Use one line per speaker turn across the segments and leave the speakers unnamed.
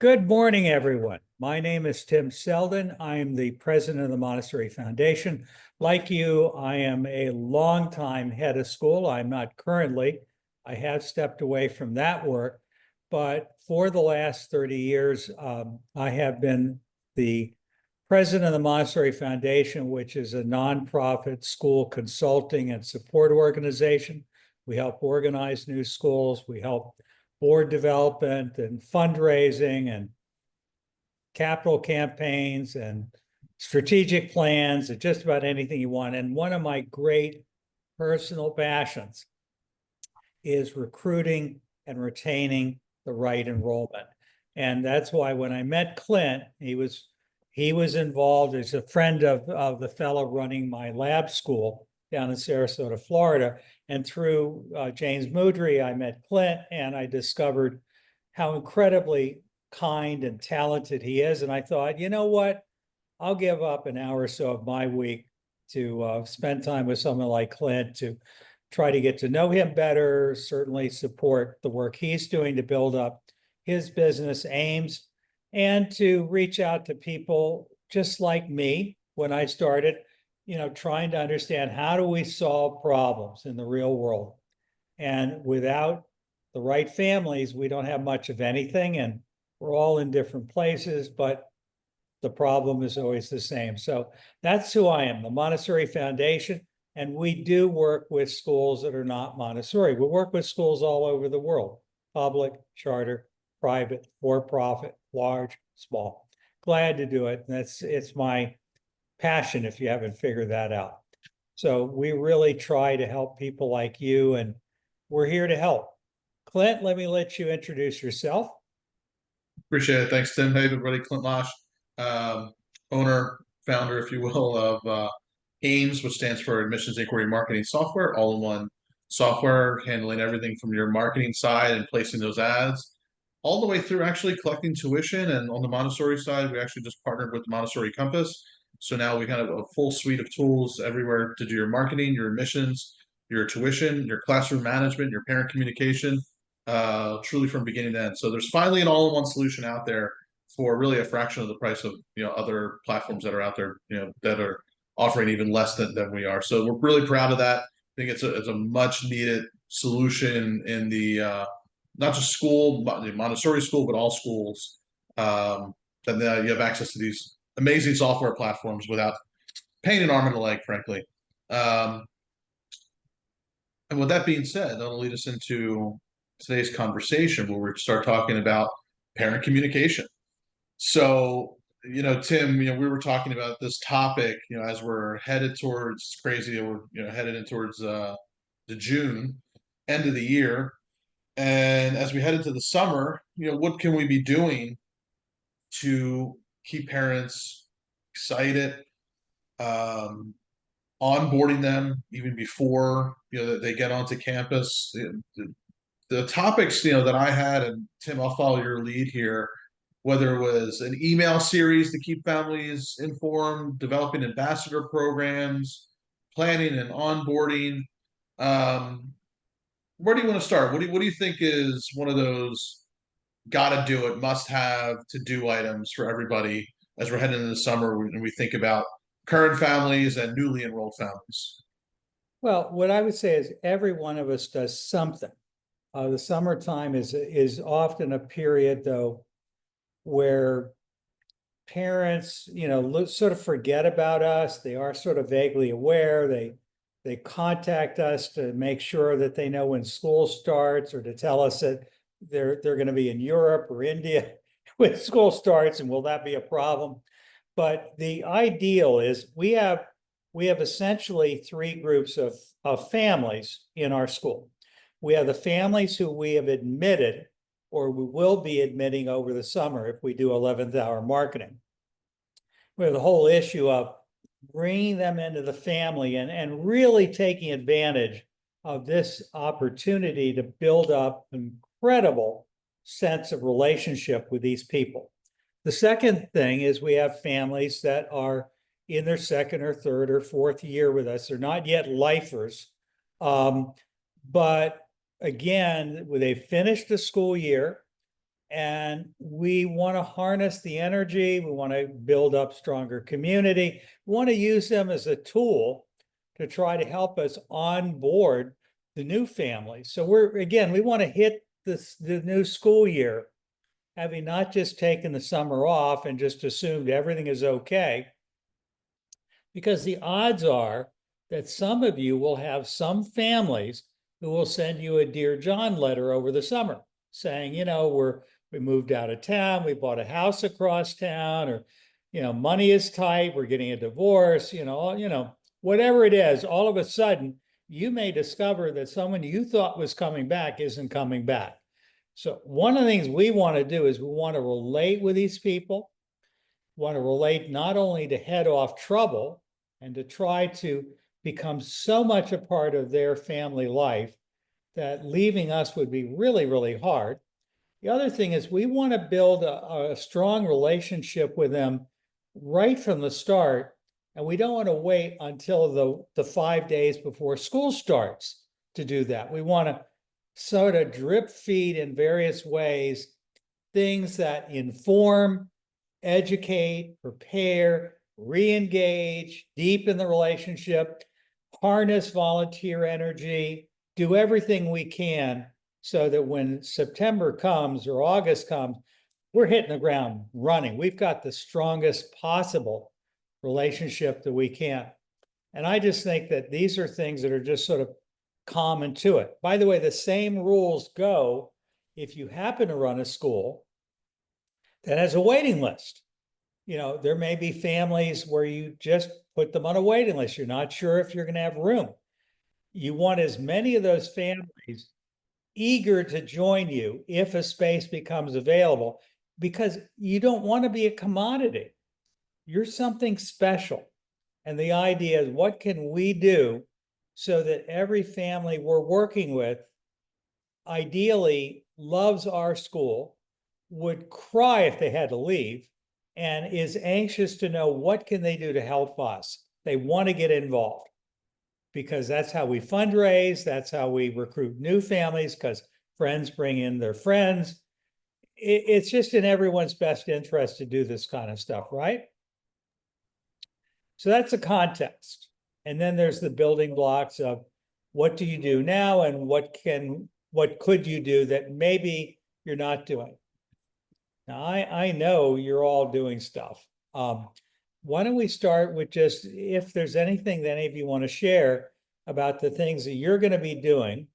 Good morning, everyone. My name is Tim Selden. I'm the president of the Montessori Foundation. Like you, I am a longtime head of school. I'm not currently. I have stepped away from that work, but for the last 30 years, I have been the president of the Montessori Foundation, which is a nonprofit school consulting and support organization. We help organize new schools. We help board development and fundraising and capital campaigns and strategic plans and just about anything you want. And one of my great personal passions is recruiting and retaining the right enrollment. And that's why when I met Clint, he was involved as a friend of the fellow running my lab school down in Sarasota, Florida. And through James Moudry, I met Clint and I discovered how incredibly kind and talented he is. And I thought, you know what? I'll give up an hour or so of my week to spend time with someone like Clint to try to get to know him better, certainly support the work he's doing to build up his business aims, and to reach out to people just like me when I started, trying to understand how do we solve problems in the real world. And without the right families, we don't have much of anything. And we're all in different places, but the problem is always the same. So that's who I am, the Montessori Foundation. And we do work with schools that are not Montessori. We work with schools all over the world, public, charter, private, for-profit, large, small. Glad to do it. It's my passion if you haven't figured that out. So we really try to help people like you, and we're here to help. Clint, let you introduce yourself.
Appreciate it. Thanks, Tim. Hey, everybody. Clint Losh, owner, founder, if you will, of AIMS, which stands for Admissions Inquiry Marketing Software, all-in-one software handling everything from your marketing side and placing those ads, all the way through actually collecting tuition. And on the Montessori side, we actually just partnered with the Montessori Compass. So now we have a full suite of tools everywhere to do your marketing, your admissions, your tuition, your classroom management, your parent communication, truly from beginning to end. So there's finally an all-in-one solution out there for really a fraction of the price of other platforms that are out there, that are offering even less than we are. So we're really proud of that. I think it's a much needed solution in the not just school, Montessori school, but all schools. That you have access to these amazing software platforms without paying an arm and a leg, frankly. And with that being said, that'll lead us into today's conversation where we start talking about parent communication. So, Tim, we were talking about this topic, as we're headed towards crazy, we're, headed in towards the June end of the year. And as we head into the summer, what can we be doing to keep parents excited, onboarding them even before, that they get onto campus? The topics that I had, and Tim, I'll follow your lead here, whether it was an email series to keep families informed, developing ambassador programs, planning and onboarding. Where do you want to start? What do you think is one of those gotta do it, must have to do items for everybody as we're heading into the summer and we think about current families and newly enrolled families?
Well, what I would say is every one of us does something. The summertime is often a period, though, where parents, sort of forget about us. They are sort of vaguely aware. They contact us to make sure that they know when school starts, or to tell us that they're going to be in Europe or India when school starts, and will that be a problem? But the ideal is we have essentially three groups of families in our school. We have the families who we have admitted, or we will be admitting over the summer if we do 11th hour marketing. We have the whole issue of bringing them into the family and really taking advantage of this opportunity to build up an incredible sense of relationship with these people. The second thing is we have families that are in their second or third or fourth year with us. They're not yet lifers, but again, they've finished the school year And we want to harness the energy. We want to build up stronger community. We want to use them as a tool to try to help us onboard the new families. So we want to hit the new school year, having not just taken the summer off and just assumed everything is okay, because the odds are that some of you will have some families who will send you a Dear John letter over the summer saying, we moved out of town, we bought a house across town, or, money is tight, we're getting a divorce, whatever it is, all of a sudden, you may discover that someone you thought was coming back isn't coming back. So one of the things we want to do is we want to relate with these people, want to relate not only to head off trouble and to try to become so much a part of their family life that leaving us would be really, really hard. The other thing is we want to build a strong relationship with them right from the start, and we don't want to wait until the 5 days before school starts to do that. We want to sort of drip feed in various ways things that inform, educate, prepare, re-engage, deepen the relationship, harness volunteer energy, do everything we can so that when September comes or August comes, we're hitting the ground running. We've got the strongest possible relationship that we can. And I just think that these are things that are just sort of common to it. By the way, the same rules go if you happen to run a school that has a waiting list. There may be families where you just put them on a waiting list. You're not sure if you're going to have room. You want as many of those families eager to join you if a space becomes available, because you don't want to be a commodity. You're something special. And the idea is, what can we do so that every family we're working with ideally loves our school, would cry if they had to leave, and is anxious to know what can they do to help us. They want to get involved because that's how we fundraise. That's how we recruit new families, because friends bring in their friends. It's just in everyone's best interest to do this kind of stuff, right? So that's the context. And then there's the building blocks of what do you do now and what could you do that maybe you're not doing. Now, I know you're all doing stuff. Why don't we start with just if there's anything that any of you want to share about the things that you're going to be doing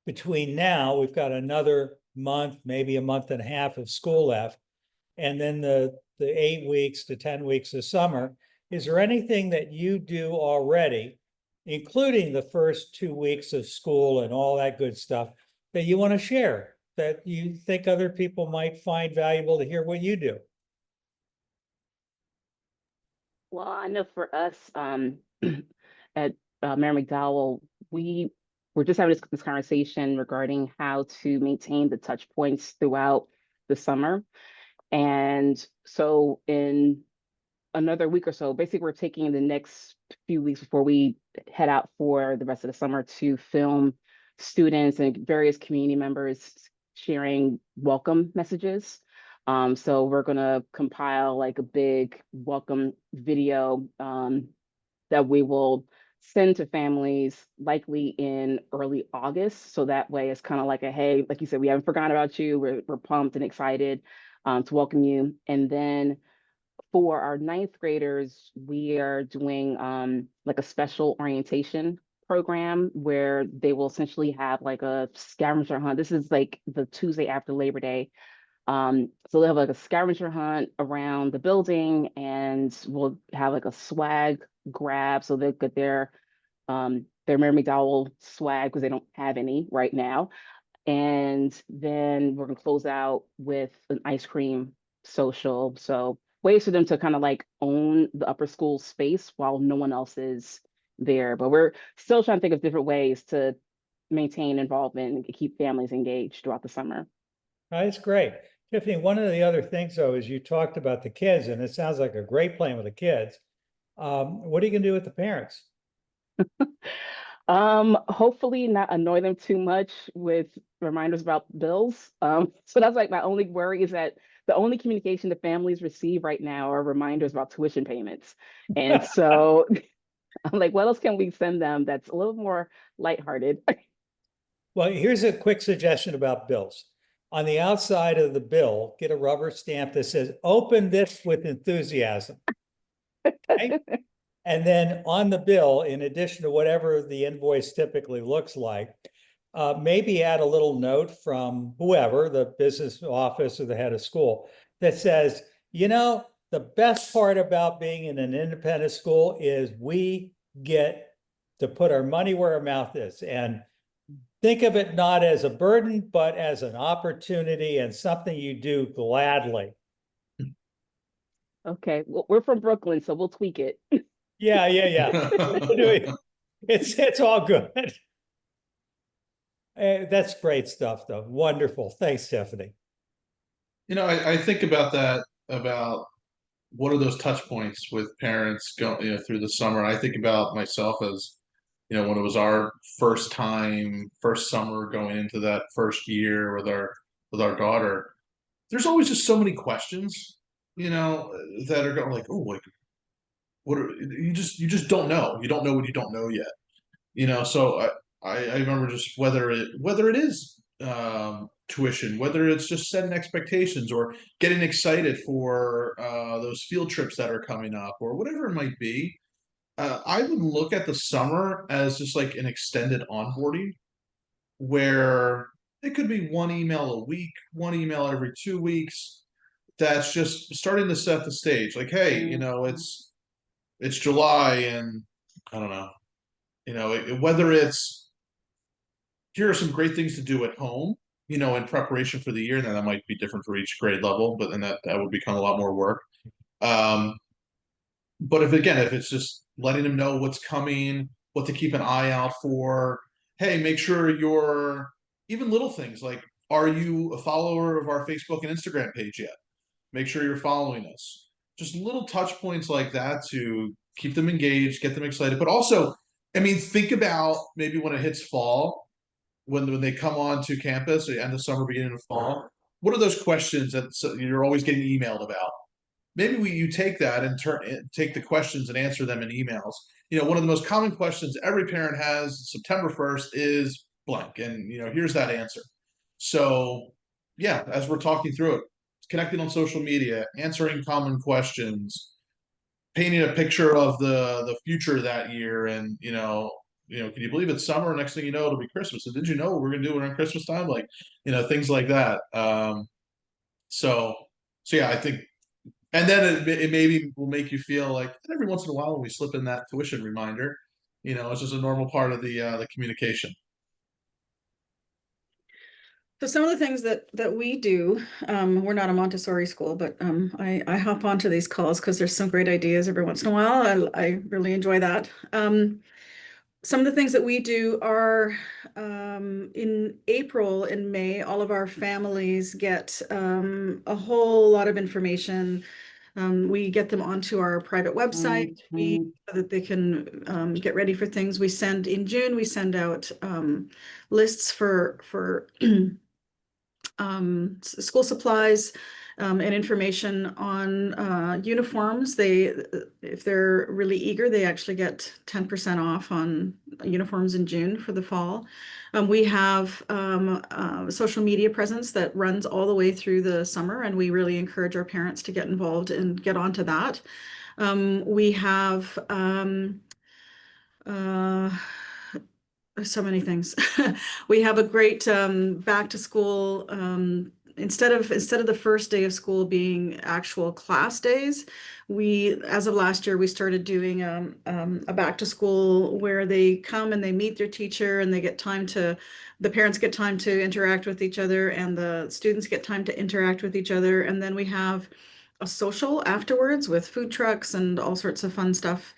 between now, we've got another month, maybe a month and a half of school left, and then the 8 weeks to 10 weeks of summer. Is there anything that you do already, including the first 2 weeks of school and all that good stuff, that you want to share, that you think other people might find valuable to hear what you do?
Well, I know for us at Mary McDowell, we were just having this conversation regarding how to maintain the touch points throughout the summer. And so in another week or so, basically we're taking the next few weeks before we head out for the rest of the summer to film students and various community members sharing welcome messages. So we're gonna compile like a big welcome video that we will send to families likely in early August. So that way it's kind of like a, hey, like you said, we haven't forgotten about you. We're pumped and excited to welcome you. And then for our 9th graders, we are doing like a special orientation program where they will essentially have like a scavenger hunt. This is like the Tuesday after Labor Day. So they'll have like a scavenger hunt around the building, and we'll have like a swag grab. So they'll get their Mary McDowell swag because they don't have any right now. And then we're gonna close out with an ice cream social. So ways for them to kind of like own the upper school space while no one else is there. But we're still trying to think of different ways to maintain involvement and keep families engaged throughout the summer.
That's great. Tiffany, one of the other things though is you talked about the kids, and it sounds like a great plan with the kids. What are you gonna do with the parents?
Hopefully not annoy them too much with reminders about bills. So that's like my only worry is that the only communication the families receive right now are reminders about tuition payments. And so I'm like, what else can we send them that's a little more lighthearted?
Well, here's a quick suggestion about bills. On the outside of the bill, get a rubber stamp that says, open this with enthusiasm. Okay? And then on the bill, in addition to whatever the invoice typically looks like, maybe add a little note from whoever, the business office or the head of school, that says, you know, the best part about being in an independent school is we get to put our money where our mouth is. And think of it not as a burden, but as an opportunity and something you do gladly.
Okay, well, we're from Brooklyn, so we'll tweak it.
Yeah. It's all good. That's great stuff, though. Wonderful. Thanks, Stephanie.
I think about that, about what are those touch points with parents going, through the summer. I think about myself as, when it was our first summer going into that first year with our daughter. There's always just so many questions, that are going like, oh, like what are, you just don't know. You don't know what you don't know yet. So I remember just whether it is tuition, whether it's just setting expectations or getting excited for those field trips that are coming up or whatever it might be. I would look at the summer as just like an extended onboarding where it could be one email a week, one email every 2 weeks. That's just starting to set the stage. Like, hey, it's July and I don't know, whether it's here are some great things to do at home, in preparation for the year, and then that might be different for each grade level, but then that would become a lot more work. But if it's just letting them know what's coming, what to keep an eye out for, hey, make sure you're even little things like, are you a follower of our Facebook and Instagram page yet? Make sure you're following us. Just little touch points like that to keep them engaged, get them excited. But also, I mean, think about maybe when it hits fall, when they come on to campus, end of summer, beginning of fall. What are those questions that you're always getting emailed about? Maybe you take that and take the questions and answer them in emails. One of the most common questions every parent has September 1st is blank, and here's that answer. So yeah, as we're talking through it, connecting on social media, answering common questions, painting a picture of the future that year, and can you believe it's summer? Next thing you know, it'll be Christmas. And did you know what we're gonna do around Christmas time? Like, things like that. So yeah, I think, and then it maybe will make you feel like every once in a while when we slip in that tuition reminder, it's just a normal part of the communication.
So some of the things that we do, we're not a Montessori school, but I hop onto these calls because there's some great ideas every once in a while. I really enjoy that. Some of the things that we do are in April and May, all of our families get a whole lot of information. We get them onto our private website so that they can get ready for things. In June, we send out lists for school supplies and information on uniforms. If they're really eager, they actually get 10% off on uniforms in June for the fall. We have a social media presence that runs all the way through the summer, and we really encourage our parents to get involved and get onto that. We have so many things. We have a great back to school. Instead of the first day of school being actual class days, as of last year, we started doing a back to school where they come and they meet their teacher and the parents get time to interact with each other and the students get time to interact with each other. And then we have a social afterwards with food trucks and all sorts of fun stuff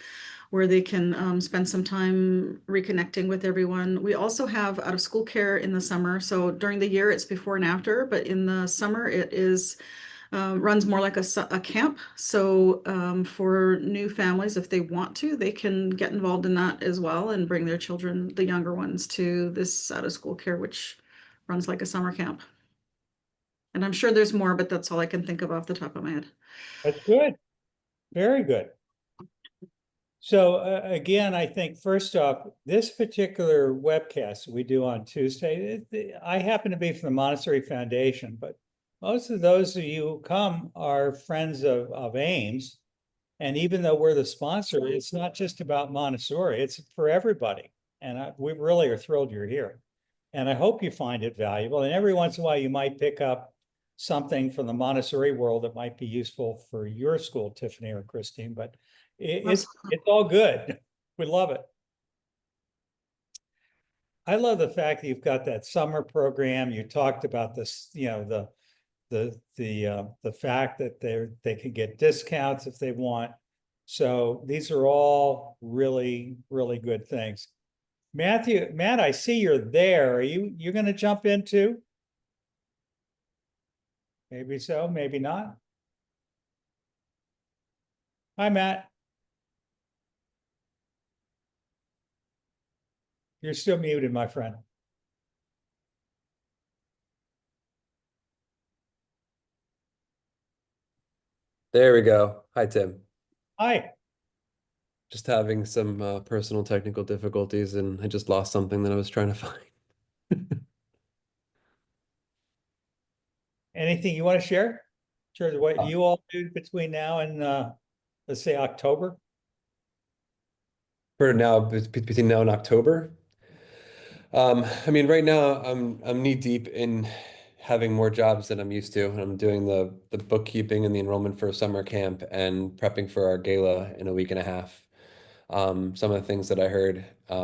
where they can spend some time reconnecting with everyone. We also have out of school care in the summer. So during the year, it's before and after, but in the summer, it is runs more like a camp. So for new families, if they want to, they can get involved in that as well and bring their children, the younger ones, to this out of school care, which runs like a summer camp. And I'm sure there's more, but that's all I can think of off the top of my head.
That's good. Very good. So again, I think first off, this particular webcast we do on Tuesday, I happen to be from the Montessori Foundation, but most of those of you who come are friends of Ames. And even though we're the sponsor, it's not just about Montessori, it's for everybody. And we really are thrilled you're here. And I hope you find it valuable. And every once in a while, you might pick up something from the Montessori world that might be useful for your school, Tiffany or Christine, but it's all good. We love it. I love the fact that you've got that summer program. You talked about this, you know, the fact that they can get discounts if they want. So these are all really, really good things. Matt, I see you're there. Are you're going to jump in too? Maybe so, maybe not. Hi, Matt. You're still muted, my friend.
There we go. Hi, Tim.
Hi.
Just having some personal technical difficulties, and I just lost something that I was trying to find.
Anything you want to share? Sure. What you all do between now and let's say October?
For now, between now and October. I mean, right now I'm knee deep in having more jobs than I'm used to. I'm doing the bookkeeping and the enrollment for a summer camp and prepping for our gala in a week and a half. Some of the things that I heard, I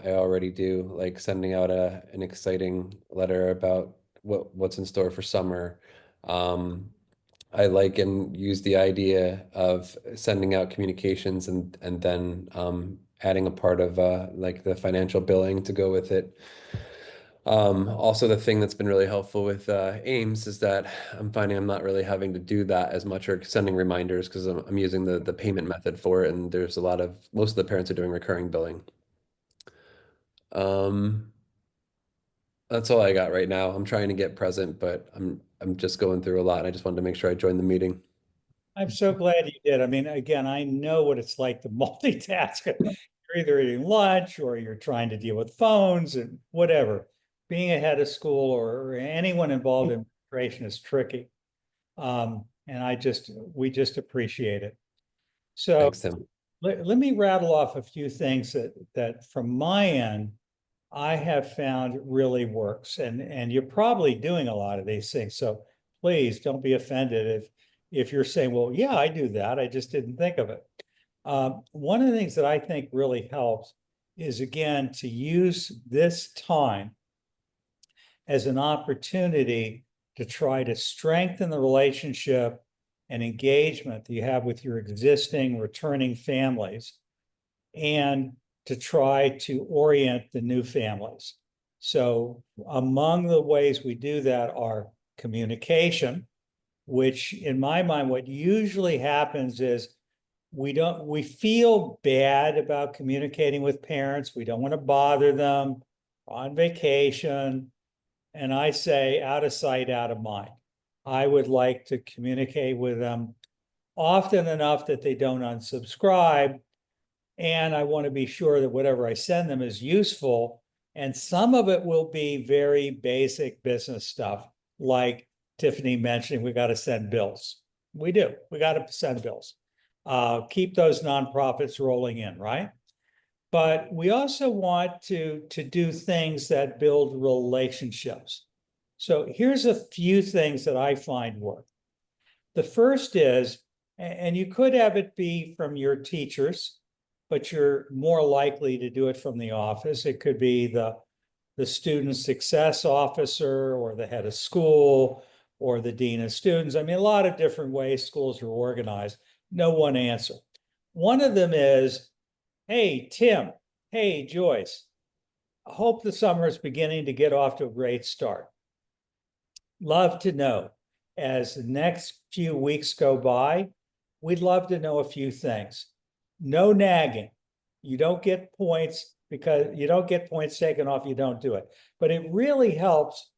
already do, like sending out an exciting letter about what's in store for summer. I like and use the idea of sending out communications and then adding a part of like the financial billing to go with it. Also, the thing that's been really helpful with Ames is that I'm finding I'm not really having to do that as much or sending reminders because I'm using the payment method for it, and there's most of the parents are doing recurring billing. That's all I got right now. I'm trying to get present, but I'm just going through a lot, and I just wanted to make sure I joined the meeting.
I'm so glad you did. I mean, again, I know what it's like to multitask. You're either eating lunch or you're trying to deal with phones and whatever. Being ahead of school or anyone involved in administration is tricky. And we just appreciate it. So
Thanks, Tim.
let me rattle off a few things that from my end, I have found really works. And you're probably doing a lot of these things. So please don't be offended if you're saying, well, yeah, I do that. I just didn't think of it. One of the things that I think really helps is, again, to use this time as an opportunity to try to strengthen the relationship and engagement that you have with your existing returning families and to try to orient the new families. So among the ways we do that are communication, which in my mind, what usually happens is we feel bad about communicating with parents. We don't want to bother them on vacation. And I say out of sight, out of mind. I would like to communicate with them often enough that they don't unsubscribe. And I want to be sure that whatever I send them is useful. And some of it will be very basic business stuff, like Tiffany mentioning, we got to send bills. We do. We got to send bills. Keep those nonprofits rolling in, right? But we also want to do things that build relationships. So here's a few things that I find work. The first is, and you could have it be from your teachers, but you're more likely to do it from the office. It could be the student success officer or the head of school or the dean of students. I mean, a lot of different ways schools are organized. No one answer. One of them is, hey, Tim, hey, Joyce, I hope the summer is beginning to get off to a great start. Love to know as the next few weeks go by, we'd love to know a few things. No nagging. You don't get points because you don't get points taken off, you don't do it. But it really helps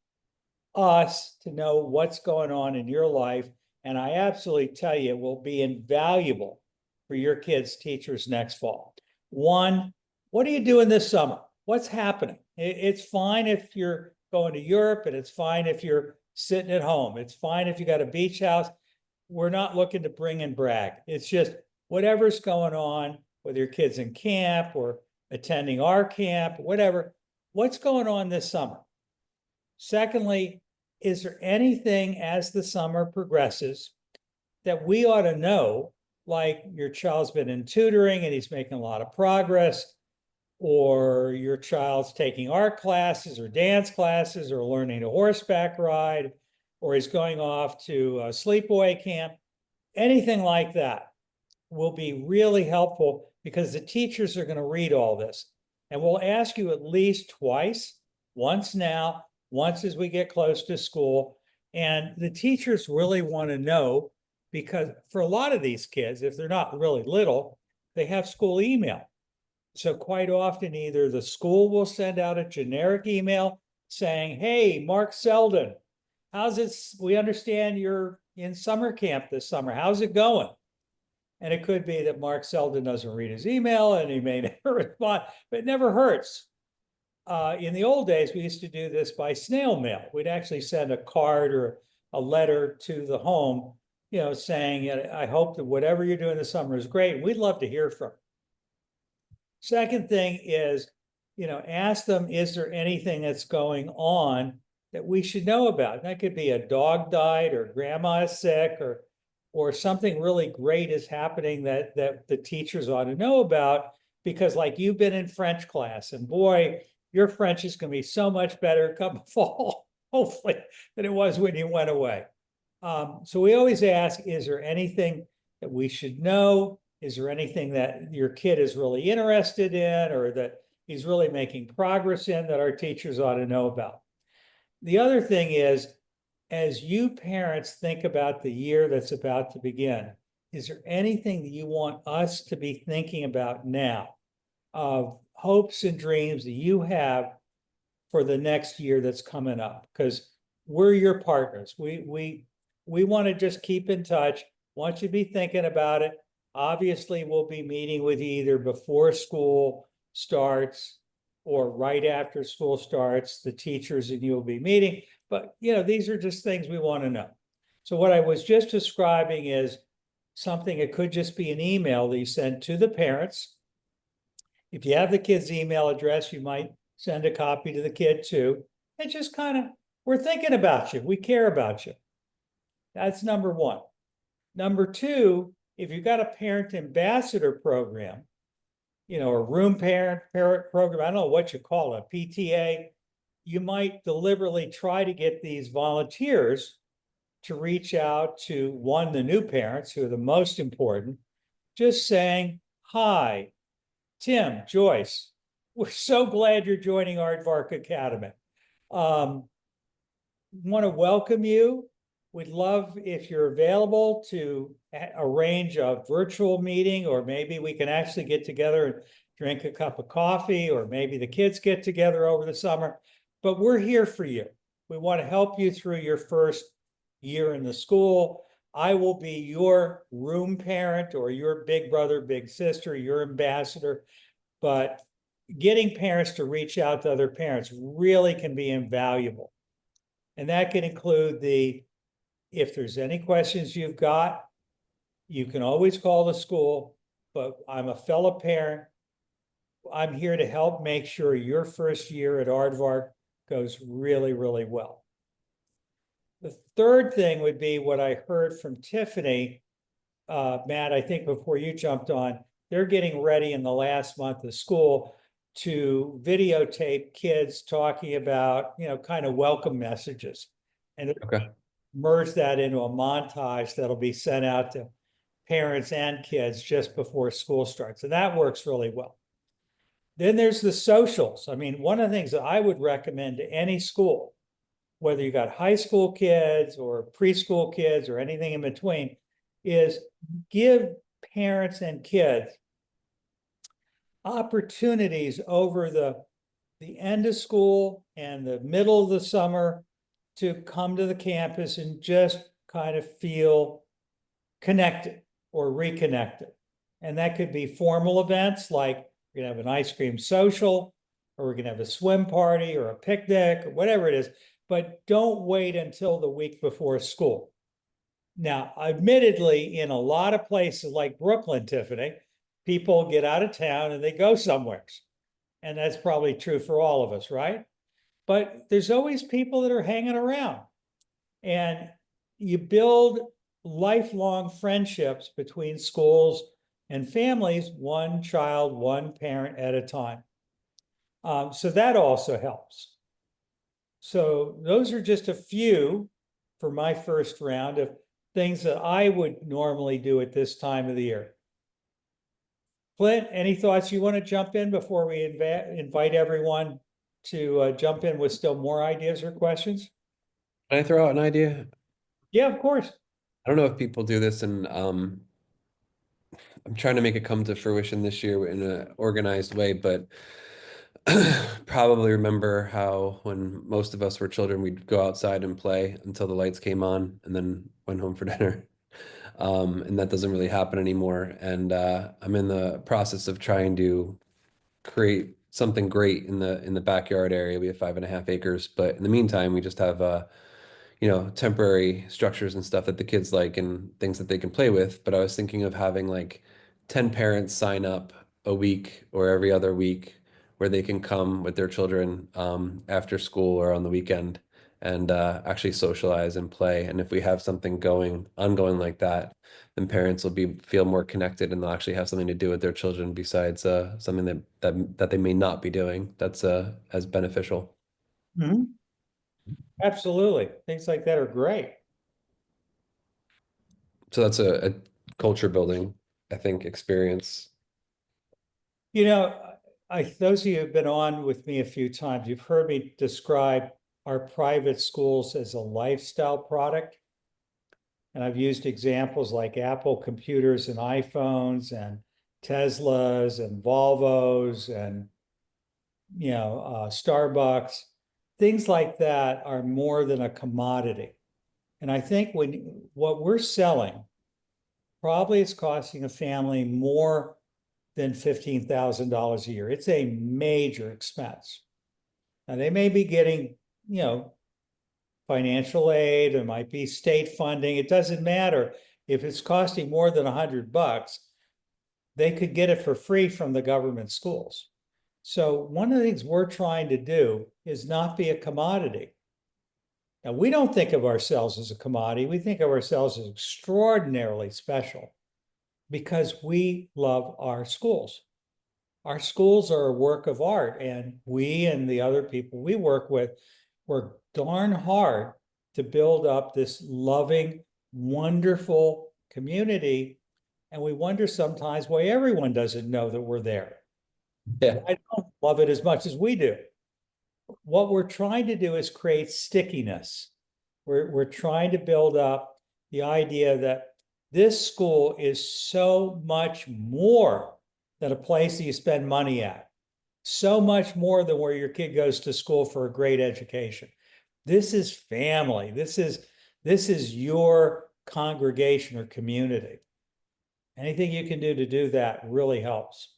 us to know what's going on in your life. And I absolutely tell you, it will be invaluable for your kids' teachers next fall. One, what are you doing this summer? What's happening? It's fine if you're going to Europe, and it's fine if you're sitting at home. It's fine if you got a beach house. We're not looking to bring and brag. It's just whatever's going on, whether your kid's in camp or attending our camp, whatever, what's going on this summer? Secondly, is there anything as the summer progresses that we ought to know, like your child's been in tutoring and he's making a lot of progress, or your child's taking art classes or dance classes or learning to horseback ride, or he's going off to a sleepaway camp, anything like that will be really helpful because the teachers are going to read all this. And we'll ask you at least twice, once now, once as we get close to school. And the teachers really want to know, because for a lot of these kids, if they're not really little, they have school email. So quite often, either the school will send out a generic email saying, hey, Mark Selden, how's it? We understand you're in summer camp this summer. How's it going? And it could be that Mark Selden doesn't read his email and he may never respond, but it never hurts. In the old days, we used to do this by snail mail. We'd actually send a card or a letter to the home, saying, I hope that whatever you're doing this summer is great. We'd love to hear from you. Second thing is, ask them, is there anything that's going on that we should know about? And that could be a dog died or grandma is sick or something really great is happening that the teachers ought to know about, because like you've been in French class and boy, your French is going to be so much better come fall, hopefully, than it was when you went away. So we always ask, is there anything that we should know? Is there anything that your kid is really interested in or that he's really making progress in that our teachers ought to know about? The other thing is, as you parents think about the year that's about to begin, is there anything that you want us to be thinking about now of hopes and dreams that you have for the next year that's coming up? Because we're your partners. We want to just keep in touch. Want you to be thinking about it. Obviously, we'll be meeting with you either before school starts or right after school starts. The teachers and you will be meeting. But, these are just things we want to know. So what I was just describing is something, it could just be an email that you send to the parents. If you have the kid's email address, you might send a copy to the kid too. And just we're thinking about you. We care about you. That's number one. Number two, if you've got a parent ambassador program, a room parent program, I don't know what you call it, a PTA, you might deliberately try to get these volunteers to reach out to the new parents who are the most important, just saying, hi, Tim, Joyce, we're so glad you're joining Aardvark Academy. Want to welcome you. We'd love if you're available to arrange a virtual meeting, or maybe we can actually get together and drink a cup of coffee, or maybe the kids get together over the summer. But we're here for you. We want to help you through your first year in the school. I will be your room parent or your big brother, big sister, your ambassador. But getting parents to reach out to other parents really can be invaluable. And that can include if there's any questions you've got, you can always call the school, but I'm a fellow parent. I'm here to help make sure your first year at Aardvark goes really, really well. The third thing would be what I heard from Tiffany, Matt, I think before you jumped on, they're getting ready in the last month of school to videotape kids talking about, kind of welcome messages. And
Okay.
merge that into a montage that'll be sent out to parents and kids just before school starts. And that works really well. Then there's the socials. I mean, one of the things that I would recommend to any school whether you got high school kids or preschool kids or anything in between, is give parents and kids opportunities over the end of school and the middle of the summer to come to the campus and just kind of feel connected or reconnected. And that could be formal events like we're gonna have an ice cream social, or we're gonna have a swim party or a picnic or whatever it is, but don't wait until the week before school. Now, admittedly, in a lot of places like Brooklyn, Tiffany, people get out of town and they go somewhere. And that's probably true for all of us, right? But there's always people that are hanging around. And you build lifelong friendships between schools and families, one child, one parent at a time. So that also helps. So those are just a few for my first round of things that I would normally do at this time of the year. Clint, any thoughts you want to jump in before we invite everyone to jump in with still more ideas or questions?
Can I throw out an idea?
Yeah, of course.
I don't know if people do this, and I'm trying to make it come to fruition this year in an organized way, but probably remember how when most of us were children, we'd go outside and play until the lights came on and then went home for dinner. And that doesn't really happen anymore. And I'm in the process of trying to create something great in the backyard area. We have 5.5 acres, but in the meantime, we just have temporary structures and stuff that the kids like and things that they can play with. But I was thinking of having like 10 parents sign up a week or every other week where they can come with their children after school or on the weekend and actually socialize and play. And if we have something ongoing like that, then parents will feel more connected and they'll actually have something to do with their children besides something that they may not be doing that's as beneficial.
Mhm. Absolutely. Things like that are great.
So that's a culture building, I think, experience.
You know, those of you who've been on with me a few times, you've heard me describe our private schools as a lifestyle product. And I've used examples like Apple computers and iPhones and Teslas and Volvos and, Starbucks. Things like that are more than a commodity. And I think what we're selling probably is costing a family more than $15,000 a year. It's a major expense. Now they may be getting, financial aid, it might be state funding. It doesn't matter. If it's costing more than $100, they could get it for free from the government schools. So one of the things we're trying to do is not be a commodity. Now, we don't think of ourselves as a commodity. We think of ourselves as extraordinarily special because we love our schools. Our schools are a work of art, and we and the other people we work with work darn hard to build up this loving, wonderful community. And we wonder sometimes why everyone doesn't know that we're there.
Yeah.
I don't love it as much as we do. What we're trying to do is create stickiness. We're trying to build up the idea that this school is so much more than a place that you spend money at, so much more than where your kid goes to school for a great education. This is family. This is your congregation or community. Anything you can do to do that really helps.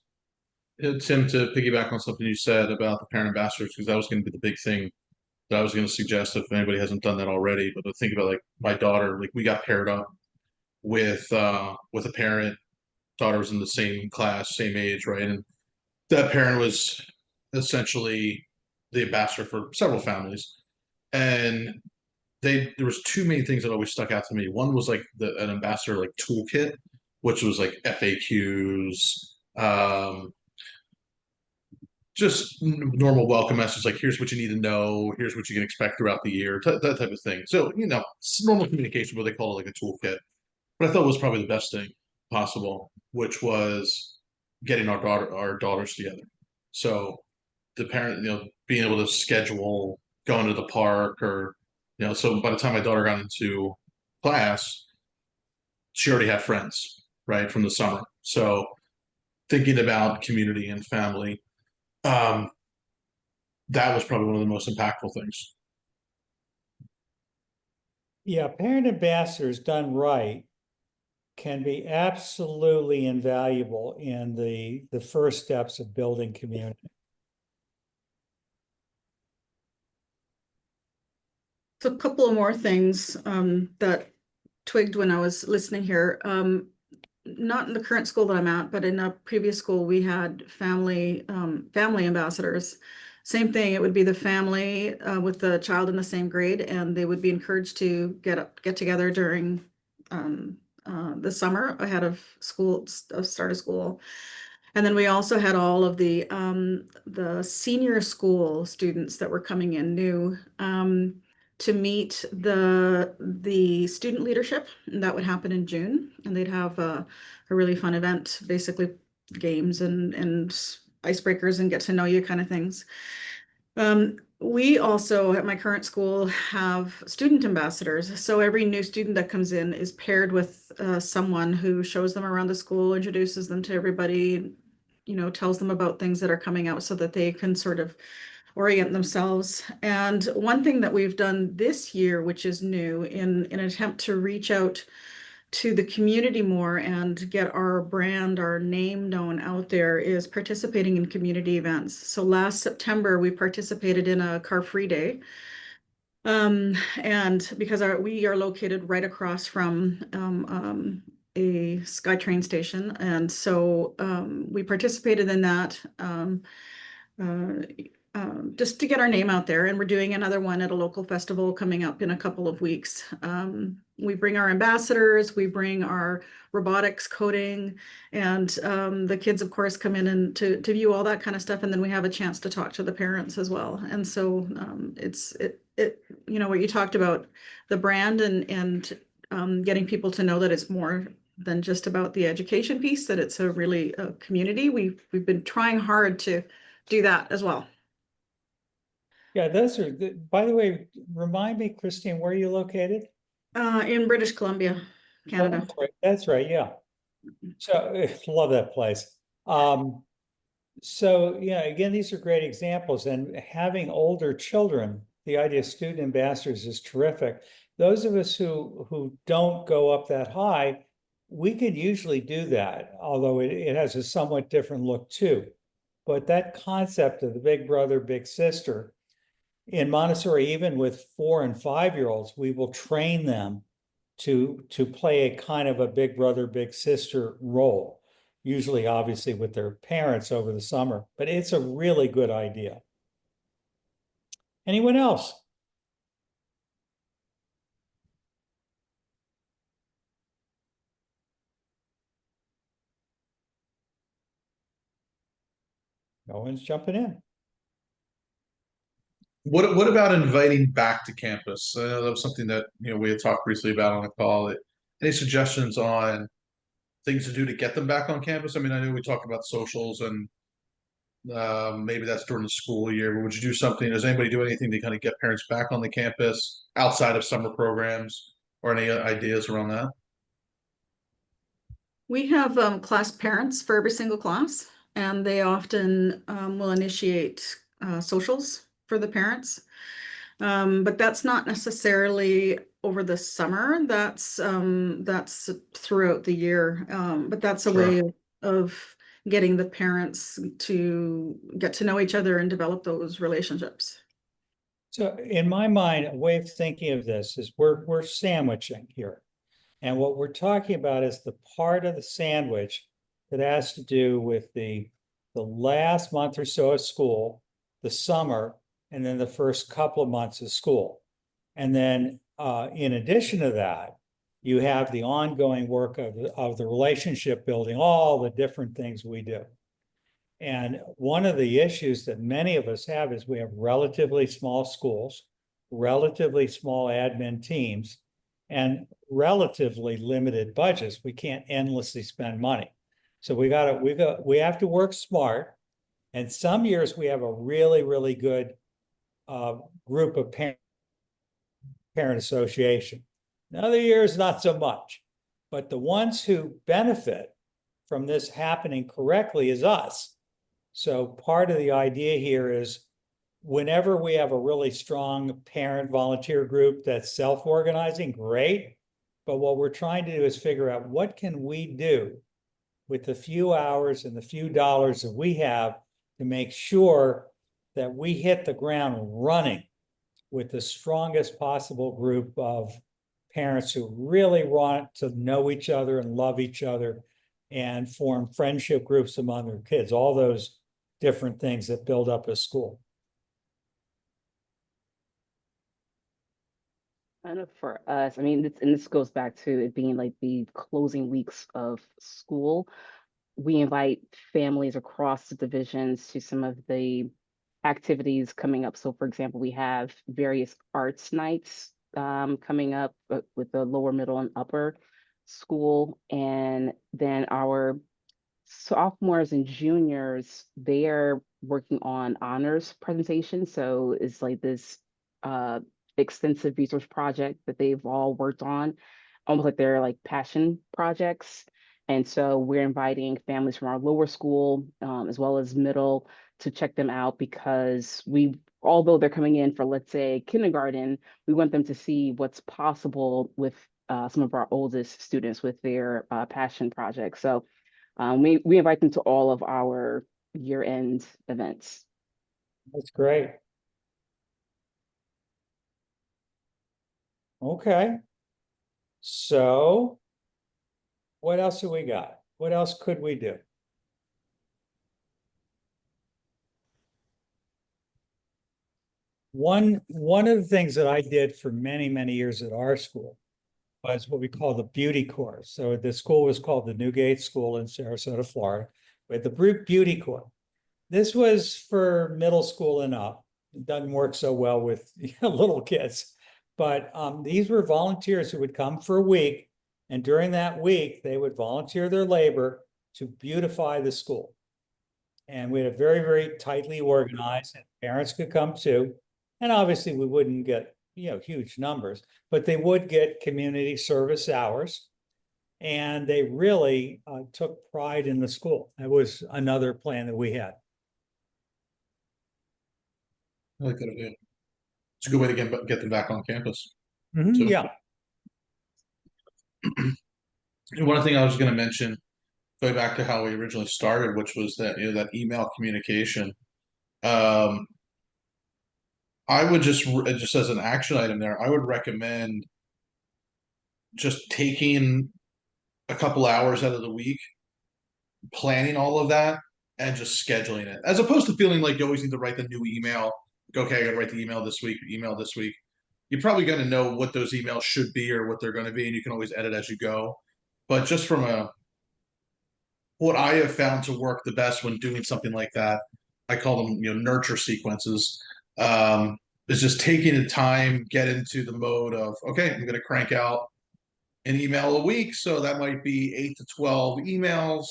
Tim, to piggyback on something you said about the parent ambassadors, because that was going to be the big thing that I was going to suggest if anybody hasn't done that already. But to think about like my daughter, like we got paired up with a parent. Daughter was in the same class, same age, right? And that parent was essentially the ambassador for several families. And there was two main things that always stuck out to me. One was like an ambassador like toolkit, which was like FAQs, just normal welcome message like here's what you need to know, here's what you can expect throughout the year, that type of thing. So normal communication, what they call it, like a toolkit. But I thought was probably the best thing possible, which was getting our daughters together. So the parent, being able to schedule going to the park or You know, so by the time my daughter got into class, she already had friends, right, from the summer. So thinking about community and family, um, that was probably one of the most impactful things.
Yeah, parent ambassadors done right can be absolutely invaluable in the first steps of building community.
So a couple of more things that twigged when I was listening here. Not in the current school that I'm at, but in a previous school, we had family ambassadors. Same thing, it would be the family with the child in the same grade, and they would be encouraged to get together during the summer ahead of school, start of school. And then we also had all of the senior school students that were coming in new to meet the student leadership, and that would happen in June, and they'd have a really fun event, basically games and icebreakers and get to know you kind of things. We also at my current school have student ambassadors. So every new student that comes in is paired with someone who shows them around the school, introduces them to everybody, you know, tells them about things that are coming out so that they can sort of orient themselves. And one thing that we've done this year, which is new in an attempt to reach out to the community more and get our brand, our name known out there, is participating in community events. So last September, we participated in a car-free day. And because we are located right across from a SkyTrain station, and so we participated in that. Just to get our name out there, and we're doing another one at a local festival coming up in a couple of weeks. We bring our ambassadors, we bring our robotics coding, and the kids, of course, come in and to view all that kind of stuff, and then we have a chance to talk to the parents as well. And so it you know what you talked about, the brand and getting people to know that it's more than just about the education piece, that it's a really a community. We've been trying hard to do that as well.
Yeah, those are, by the way, remind me, Christine, where are you located?
In British Columbia, Canada.
Oh, that's right, yeah. So love that place. So yeah, again, these are great examples, and having older children, the idea of student ambassadors is terrific. Those of us who don't go up that high, we could usually do that, although it has a somewhat different look too. But that concept of the big brother, big sister, in Montessori, even with 4 and 5-year-olds, we will train them to play a kind of a big brother, big sister role, usually obviously with their parents over the summer, but it's a really good idea. Anyone else? No one's jumping in.
What about inviting back to campus? That was something that, you know, we had talked briefly about on the call. Any suggestions on things to do to get them back on campus? I mean, I know we talked about socials and maybe that's during the school year, but would you do something? Does anybody do anything to kind of get parents back on the campus outside of summer programs, or any ideas around that?
We have class parents for every single class, and they often will initiate socials for the parents. But that's not necessarily over the summer. That's throughout the year. But that's a
Sure.
way of getting the parents to get to know each other and develop those relationships.
So in my mind, a way of thinking of this is we're sandwiching here. And what we're talking about is the part of the sandwich that has to do with the last month or so of school, the summer, and then the first couple of months of school. And then in addition to that, you have the ongoing work of the relationship building, all the different things we do. And one of the issues that many of us have is we have relatively small schools, relatively small admin teams, and relatively limited budgets. We can't endlessly spend money. So we have to work smart. And some years we have a really, really good group of parents parent association. In other years, not so much. But the ones who benefit from this happening correctly is us. So part of the idea here is whenever we have a really strong parent volunteer group that's self-organizing, great. But what we're trying to do is figure out what can we do with the few hours and the few dollars that we have to make sure that we hit the ground running with the strongest possible group of parents who really want to know each other and love each other and form friendship groups among their kids, all those different things that build up a school.
I know for us, I mean, this goes back to it being like the closing weeks of school. We invite families across the divisions to some of the activities coming up. So for example, we have various arts nights coming up with the lower, middle, and upper school. And then our sophomores and juniors, they are working on honors presentations. So it's like this extensive research project that they've all worked on, almost like they're like passion projects. And so we're inviting families from our lower school as well as middle to check them out, because although they're coming in for, let's say, kindergarten, we want them to see what's possible with some of our oldest students with their passion projects. So we invite them to all of our year-end events.
That's great. Okay. So what else do we got? What else could we do? One of the things that I did for many, many years at our school was what we call the beauty course. So the school was called the Newgate School in Sarasota, Florida, with the beauty course. This was for middle school and up. It doesn't work so well with little kids, but these were volunteers who would come for a week, and during that week, they would volunteer their labor to beautify the school. And we had a very, very tightly organized, and parents could come too. And obviously we wouldn't get, huge numbers, but they would get community service hours. And they really took pride in the school. That was another plan that we had.
I like that idea. It's a good way to get them back on campus.
Mhm, yeah.
And one thing I was going to mention, going back to how we originally started, which was that that email communication. I would just as an action item there, I would recommend just taking a couple hours out of the week, planning all of that, and just scheduling it, as opposed to feeling like you always need to write the new email. Okay, I got to write the email this week. You're probably going to know what those emails should be or what they're going to be, and you can always edit as you go. But just from what I have found to work the best when doing something like that, I call them nurture sequences. Is just taking the time, get into the mode of, okay, I'm going to crank out an email a week, so that might be 8 to 12 emails,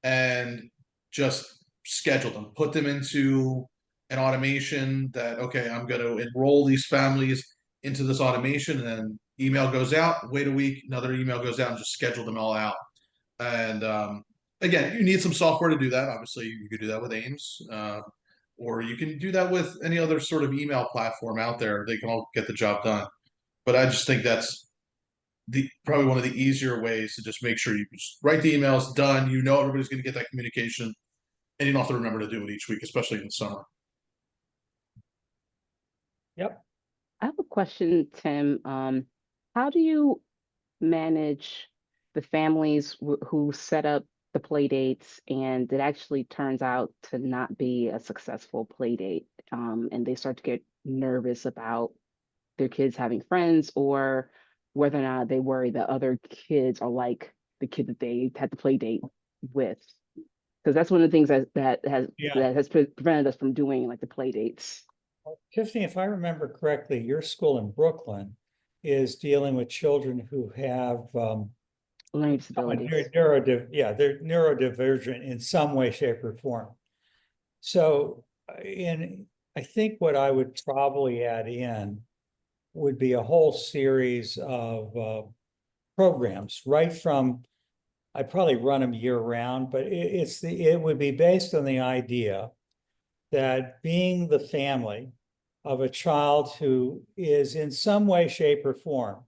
and just schedule them, put them into an automation that, okay, I'm going to enroll these families into this automation, and then email goes out, wait a week, another email goes out, and just schedule them all out. And again, you need some software to do that. Obviously, you could do that with Ames, or you can do that with any other sort of email platform out there. They can all get the job done. But I just think that's probably one of the easier ways to just make sure you just write the emails, done. Everybody's going to get that communication, and you don't have to remember to do it each week, especially in the summer.
Yep.
I have a question, Tim. How do you manage the families who set up the play dates and it actually turns out to not be a successful play date, and they start to get nervous about their kids having friends, or whether or not they worry that other kids are like the kid that they had the play date with? Because that's one of the things that has prevented us from doing like the play dates.
Tiffany, if I remember correctly, your school in Brooklyn is dealing with children who have
Learning disabilities.
they're neurodivergent in some way, shape, or form. So I think what I would probably add in would be a whole series of programs, right from, I probably run them year round, but it would be based on the idea that being the family of a child who is in some way, shape, or form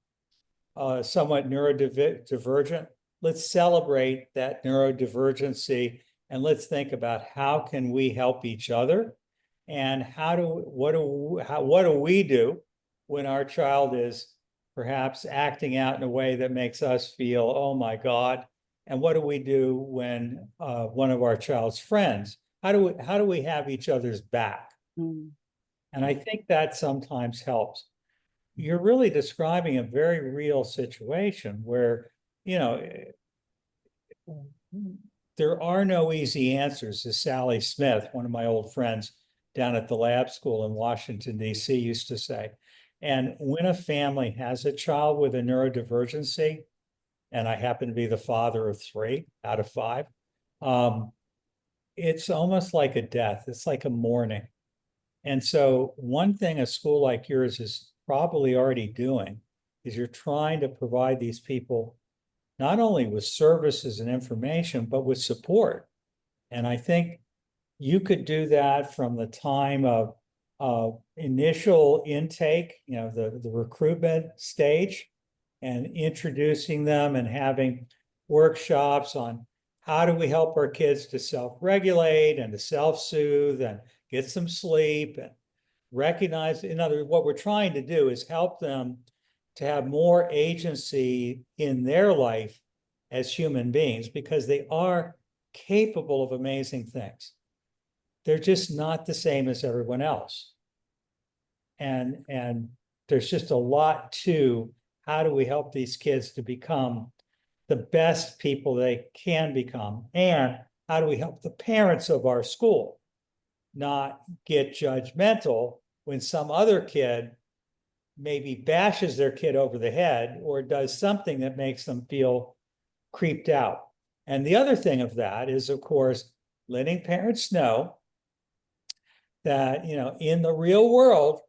somewhat neurodivergent, let's celebrate that neurodivergency and let's think about how can we help each other, and what do we do when our child is perhaps acting out in a way that makes us feel, oh my God, and what do we do when one of our child's friends, how do we have each other's back?
Mm.
And I think that sometimes helps. You're really describing a very real situation where, you know, there are no easy answers, as Sally Smith, one of my old friends down at the lab school in Washington, D.C., used to say. And when a family has a child with a neurodivergency, and I happen to be the father of 3 out of 5, it's almost like a death. It's like a mourning. And so one thing a school like yours is probably already doing is you're trying to provide these people not only with services and information, but with support. And I think you could do that from the time of initial intake, you know, the recruitment stage, and introducing them and having workshops on how do we help our kids to self-regulate and to self-soothe and get some sleep and recognize. In other words, what we're trying to do is help them to have more agency in their life as human beings, because they are capable of amazing things. They're just not the same as everyone else. And there's just a lot to how do we help these kids to become the best people they can become, and how do we help the parents of our school not get judgmental when some other kid maybe bashes their kid over the head or does something that makes them feel creeped out. And the other thing of that is, of course, letting parents know that, you know, in the real world,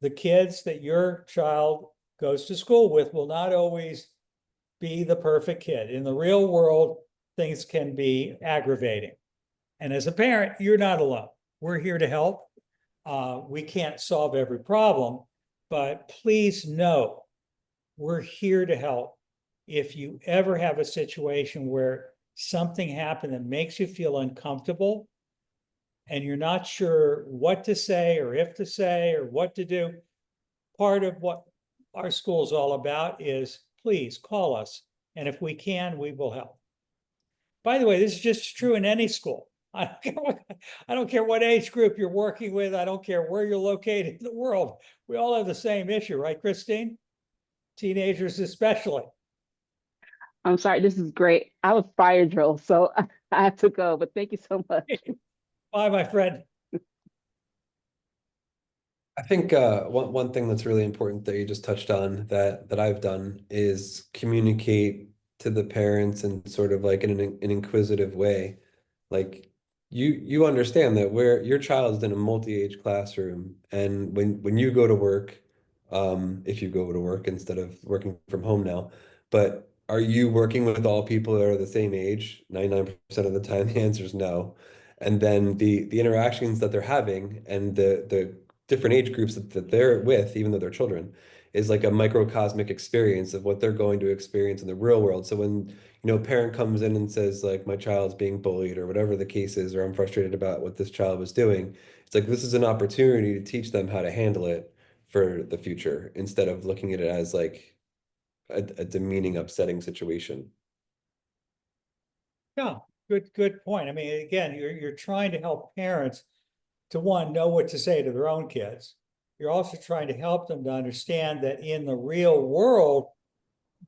the kids that your child goes to school with will not always be the perfect kid. In the real world, things can be aggravating. And as a parent, you're not alone. We're here to help. We can't solve every problem, but please know we're here to help. If you ever have a situation where something happened that makes you feel uncomfortable and you're not sure what to say or if to say or what to do, part of what our school is all about is please call us. And if we can, we will help. By the way, this is just true in any school. I don't care what age group you're working with. I don't care where you're located in the world. We all have the same issue, right, Christine? Teenagers especially.
I'm sorry, this is great. I have a fire drill, so I have to go, but thank you so much.
Bye, my friend.
I think one thing that's really important that you just touched on that I've done is communicate to the parents in sort of like in an inquisitive way. Like you understand that where your child's in a multi-age classroom, and when you go to work, if you go to work instead of working from home now, but are you working with all people that are the same age? 99% of the time, the answer is no. And then the interactions that they're having and the different age groups that they're with, even though they're children, is like a microcosmic experience of what they're going to experience in the real world. So when, you know, a parent comes in and says like my child's being bullied or whatever the case is, or I'm frustrated about what this child was doing, it's like this is an opportunity to teach them how to handle it for the future instead of looking at it as like a demeaning, upsetting situation.
Yeah, good point. I mean, again, you're trying to help parents to, one, know what to say to their own kids. You're also trying to help them to understand that in the real world,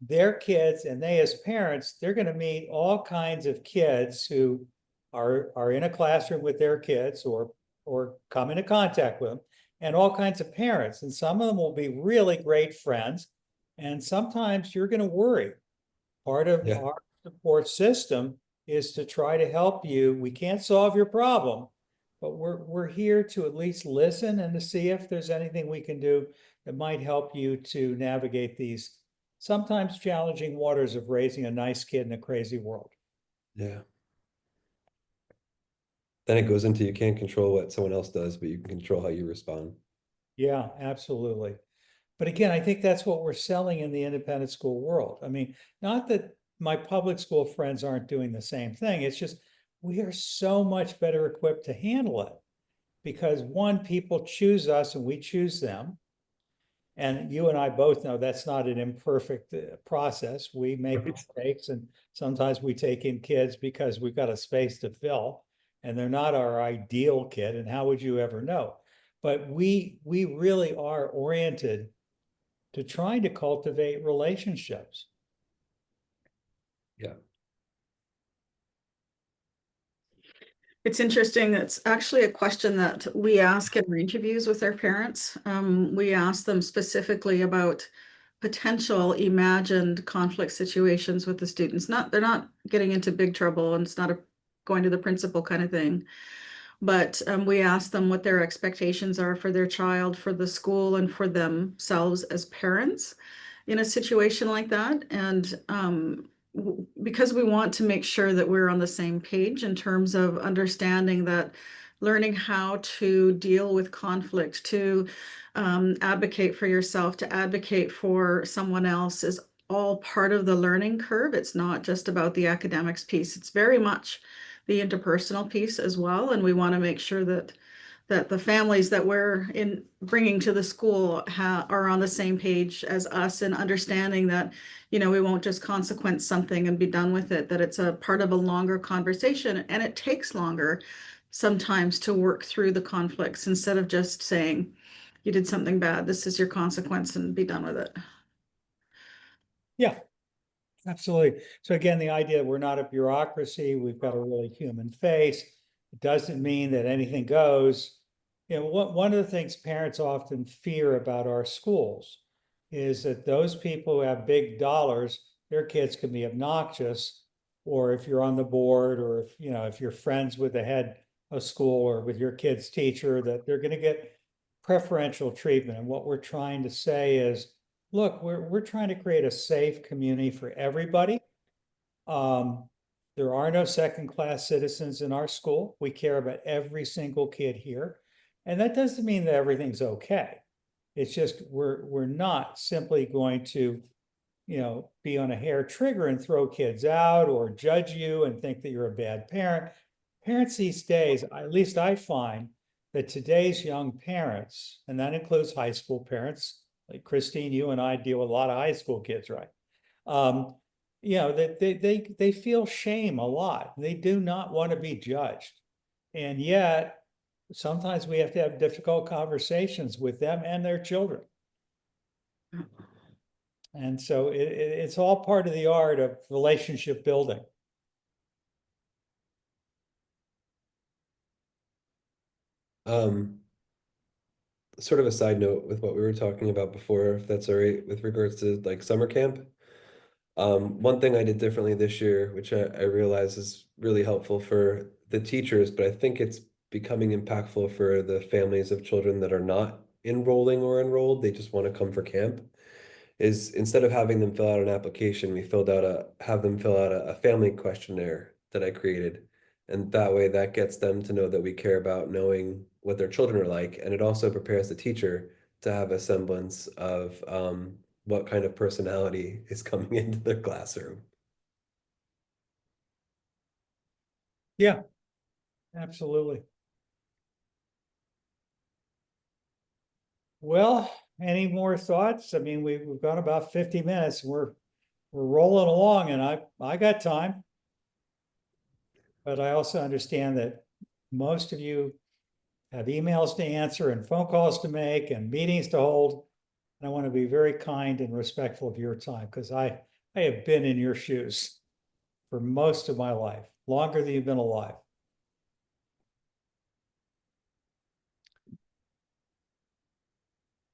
their kids and they as parents, they're going to meet all kinds of kids who are in a classroom with their kids or come into contact with them, and all kinds of parents. And some of them will be really great friends. And sometimes you're going to worry. Part of
Yeah.
our support system is to try to help you. We can't solve your problem, but we're here to at least listen and to see if there's anything we can do that might help you to navigate these sometimes challenging waters of raising a nice kid in a crazy world.
Yeah. Then it goes into you can't control what someone else does, but you can control how you respond.
Yeah, absolutely. But again, I think that's what we're selling in the independent school world. I mean, not that my public school friends aren't doing the same thing. It's just we are so much better equipped to handle it because one, people choose us and we choose them. And you and I both know that's not an imperfect process. We make mistakes and sometimes we take in kids because we've got a space to fill and they're not our ideal kid. And how would you ever know? But we really are oriented to trying to cultivate relationships.
Yeah.
It's interesting. It's actually a question that we ask in our interviews with our parents. We ask them specifically about potential imagined conflict situations with the students. They're not getting into big trouble and it's not going to the principal kind of thing. But we ask them what their expectations are for their child, for the school, and for themselves as parents in a situation like that. And because we want to make sure that we're on the same page in terms of understanding that learning how to deal with conflict, to advocate for yourself, to advocate for someone else is all part of the learning curve. It's not just about the academics piece. It's very much the interpersonal piece as well. And we want to make sure that the families that we're in bringing to the school are on the same page as us and understanding that, you know, we won't just consequence something and be done with it, that it's a part of a longer conversation. And it takes longer sometimes to work through the conflicts instead of just saying, you did something bad, this is your consequence, and be done with it.
Yeah, absolutely. So again, the idea we're not a bureaucracy, we've got a really human face. It doesn't mean that anything goes. You know, one of the things parents often fear about our schools is that those people who have big dollars, their kids can be obnoxious, or if you're on the board, or if you know if you're friends with the head of school or with your kid's teacher, that they're going to get preferential treatment. And what we're trying to say is, look, we're trying to create a safe community for everybody. There are no second-class citizens in our school. We care about every single kid here. And that doesn't mean that everything's okay. It's just we're not simply going to, you know, be on a hair trigger and throw kids out or judge you and think that you're a bad parent. Parents these days, at least I find that today's young parents, and that includes high school parents, like Christine, you and I deal with a lot of high school kids, right? You know, that they feel shame a lot. They do not want to be judged. And yet sometimes we have to have difficult conversations with them and their children. And so it's all part of the art of relationship building.
Sort of a side note with what we were talking about before, if that's all right, with regards to like summer camp. One thing I did differently this year, which I realize is really helpful for the teachers, but I think it's becoming impactful for the families of children that are not enrolling or enrolled, they just want to come for camp, is instead of having them fill out an application, we have them fill out a family questionnaire that I created. And that way that gets them to know that we care about knowing what their children are like. And it also prepares the teacher to have a semblance of what kind of personality is coming into their classroom.
Yeah, absolutely. Well, any more thoughts? I mean, we've gone about 50 minutes. We're rolling along and I got time. But I also understand that most of you have emails to answer and phone calls to make and meetings to hold. And I want to be very kind and respectful of your time because I have been in your shoes for most of my life, longer than you've been alive.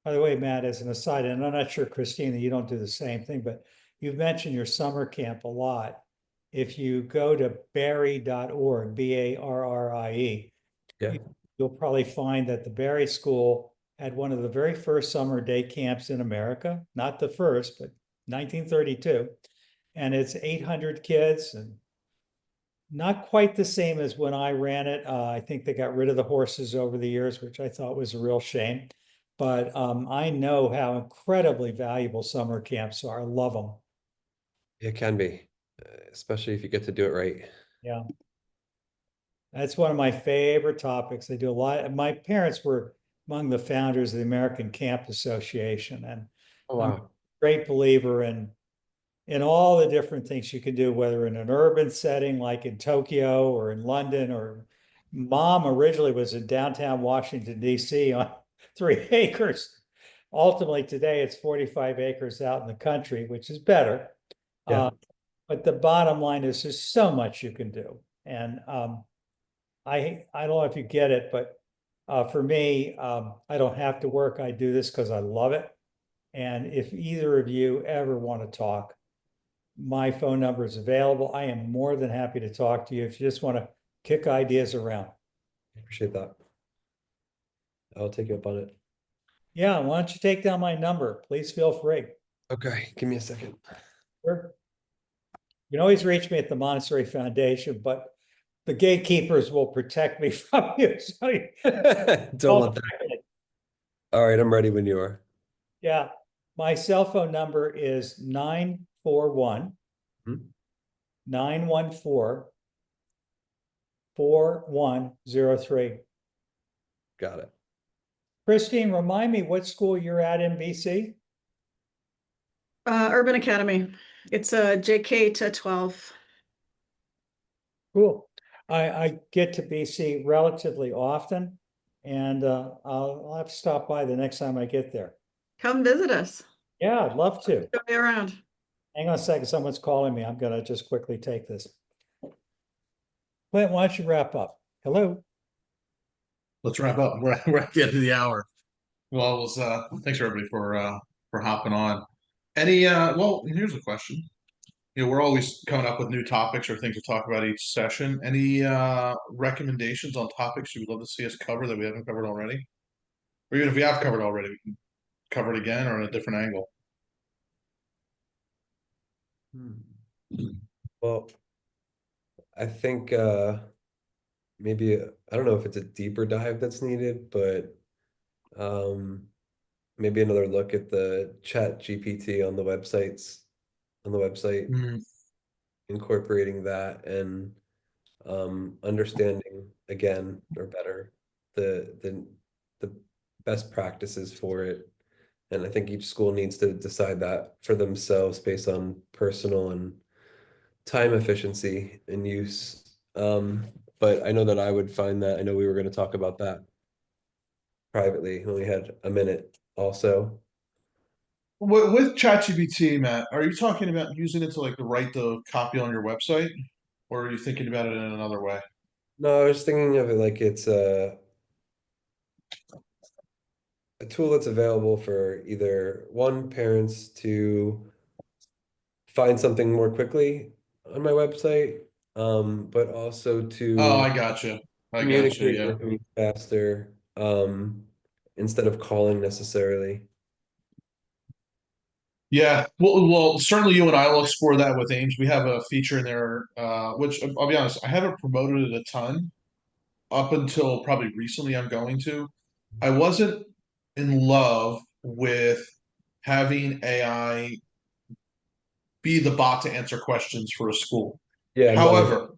By the way, Matt, as an aside, and I'm not sure, Christina, you don't do the same thing, but you've mentioned your summer camp a lot. If you go to barrie.org, BARRIE,
Yeah.
you'll probably find that the Barrie School had one of the very first summer day camps in America, not the first, but 1932. And it's 800 kids and not quite the same as when I ran it. I think they got rid of the horses over the years, which I thought was a real shame. But I know how incredibly valuable summer camps are. I love them.
It can be, especially if you get to do it right.
Yeah. That's one of my favorite topics. I do a lot. My parents were among the founders of the American Camp Association, and
Oh,
I'm a
wow.
great believer in all the different things you can do, whether in an urban setting like in Tokyo or in London, or mom originally was in downtown Washington, D.C. on 3 acres. Ultimately, today it's 45 acres out in the country, which is better.
Yeah.
But the bottom line is there's so much you can do. And I don't know if you get it, but for me, I don't have to work. I do this because I love it. And if either of you ever want to talk, my phone number is available. I am more than happy to talk to you if you just want to kick ideas around.
Appreciate that. I'll take you up on it.
Yeah, why don't you take down my number? Please feel free.
Okay, give me a second.
Sure. You can always reach me at the Montessori Foundation, but the gatekeepers will protect me from you. So
Don't let that. All right, I'm ready when you are.
Yeah, my cell phone number is 941 914 4103.
Got it.
Christine, remind me what school you're at in BC?
Urban Academy. It's a JK to 12.
Cool. I get to BC relatively often, and I'll have to stop by the next time I get there.
Come visit us.
Yeah, I'd love to.
Show me around.
Hang on a second, someone's calling me. I'm gonna just quickly take this. Clint, why don't you wrap up? Hello?
Let's wrap up. We're at the end of the hour. Well, it was thanks everybody for hopping on. Any well, here's a question. You know, we're always coming up with new topics or things to talk about each session. Any recommendations on topics you would love to see us cover that we haven't covered already? Or even if we have covered already, we can cover it again or in a different angle.
Well, I think maybe I don't know if it's a deeper dive that's needed, but maybe another look at the Chat GPT on the website, incorporating that and understanding again or better the best practices for it. And I think each school needs to decide that for themselves based on personal and time efficiency and use. But I know that I would find that, I know we were going to talk about that privately when we had a minute also.
With ChatGPT, Matt, are you talking about using it to like to write the copy on your website, or are you thinking about it in another way?
No, I was thinking of it like it's a tool that's available for either one, parents to find something more quickly on my website, but also to
Oh, I gotcha. I gotcha.
communicate
Yeah.
with me faster, instead of calling necessarily.
Yeah, well, certainly you and I will explore that with Ames. We have a feature in there, which I'll be honest, I haven't promoted it a ton up until probably recently. I'm going to. I wasn't in love with having AI be the bot to answer questions for a school.
Yeah,
However,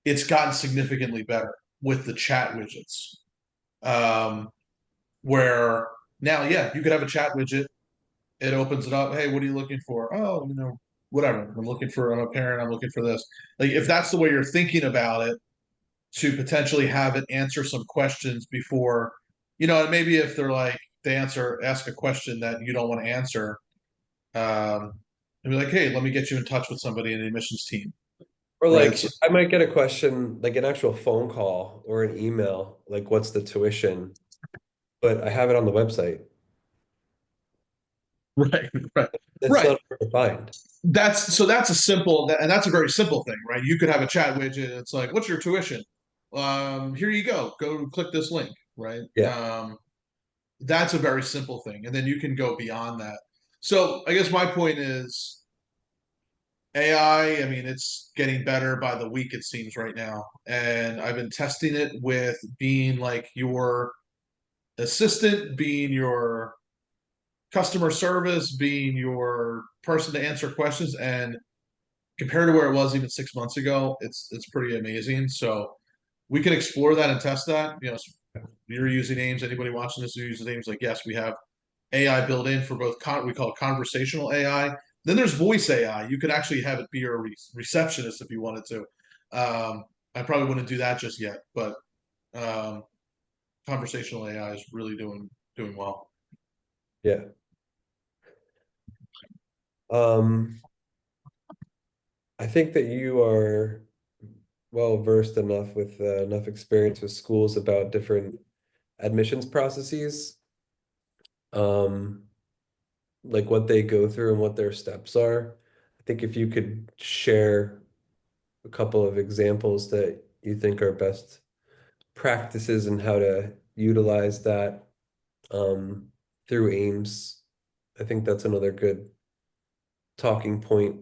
it's gotten significantly better with the chat widgets. Where now, yeah, you could have a chat widget. It opens it up. Hey, what are you looking for? Oh, you know, whatever. I'm a parent. I'm looking for this. Like, if that's the way you're thinking about it, to potentially have it answer some questions before, you know, and maybe if they're like, ask a question that you don't want to answer, and be like, hey, let me get you in touch with somebody in the admissions team.
or
Right.
like I might get a question, like an actual phone call or an email, like what's the tuition? But I have it on the website.
Right.
It's
Right.
not hard to find.
That's a simple, and that's a very simple thing, right? You could have a chat widget. It's like, what's your tuition? Here you go. Go click this link, right?
Yeah.
that's a very simple thing. And then you can go beyond that. So I guess my point is AI, I mean, it's getting better by the week, it seems right now. And I've been testing it with being like your assistant, being your customer service, being your person to answer questions. And compared to where it was even 6 months ago, it's pretty amazing. So we can explore that and test that. You know, you're using names. Anybody watching this who uses names, like, yes, we have AI built in for both we call it conversational AI. Then there's voice AI. You could actually have it be your receptionist if you wanted to. I probably wouldn't do that just yet, but um, conversational AI is really doing well.
Yeah. I think that you are well versed enough with enough experience with schools about different admissions processes, um, like what they go through and what their steps are. I think if you could share a couple of examples that you think are best practices and how to utilize that through Ames, I think that's another good talking point,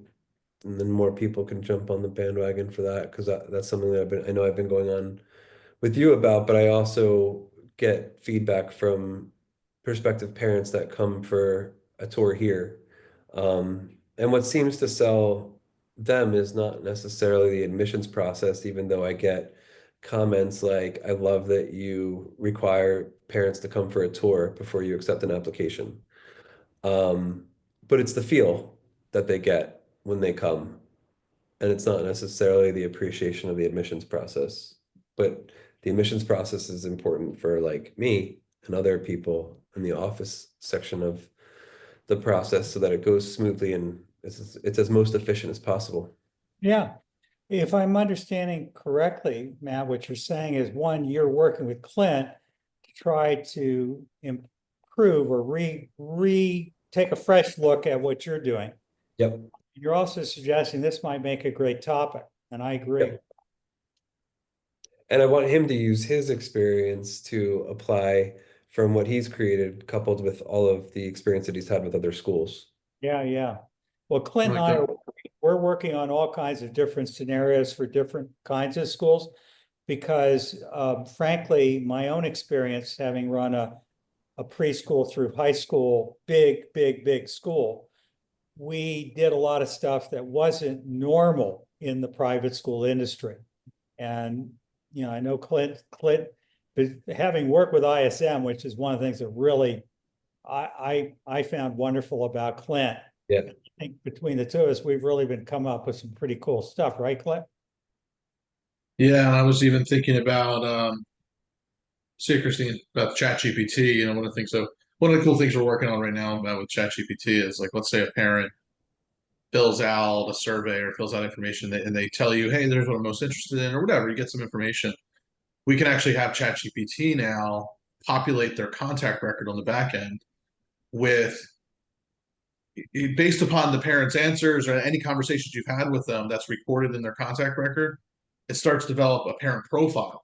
and then more people can jump on the bandwagon for that because that's something that I know I've been going on with you about, but I also get feedback from prospective parents that come for a tour here. And what seems to sell them is not necessarily the admissions process, even though I get comments like, I love that you require parents to come for a tour before you accept an application. But it's the feel that they get when they come. And it's not necessarily the appreciation of the admissions process. But the admissions process is important for like me and other people in the office section of the process so that it goes smoothly and it's as most efficient as possible.
Yeah. If I'm understanding correctly, Matt, what you're saying is, one, you're working with Clint to try to improve or take a fresh look at what you're doing.
Yep.
You're also suggesting this might make a great topic, and I agree.
Yep. And I want him to use his experience to apply from what he's created, coupled with all of the experience that he's had with other schools.
Yeah, yeah. Well, Clint and I we're working on all kinds of different scenarios for different kinds of schools because frankly, my own experience having run a preschool through high school, big school, we did a lot of stuff that wasn't normal in the private school industry. And, you know, I know Clint, but having worked with ISM, which is one of the things that really I found wonderful about Clint.
Yeah.
I think between the two of us, we've really been coming up with some pretty cool stuff, right, Clint?
Yeah, and I was even thinking about see, Christine, about ChatGPT. You know, one of the things. So one of the cool things we're working on right now about with ChatGPT is like, let's say a parent fills out a survey or fills out information and they tell you, hey, there's what I'm most interested in, or whatever. You get some information. We can actually have ChatGPT now populate their contact record on the back end with based upon the parents' answers or any conversations you've had with them that's recorded in their contact record. It starts to develop a parent profile.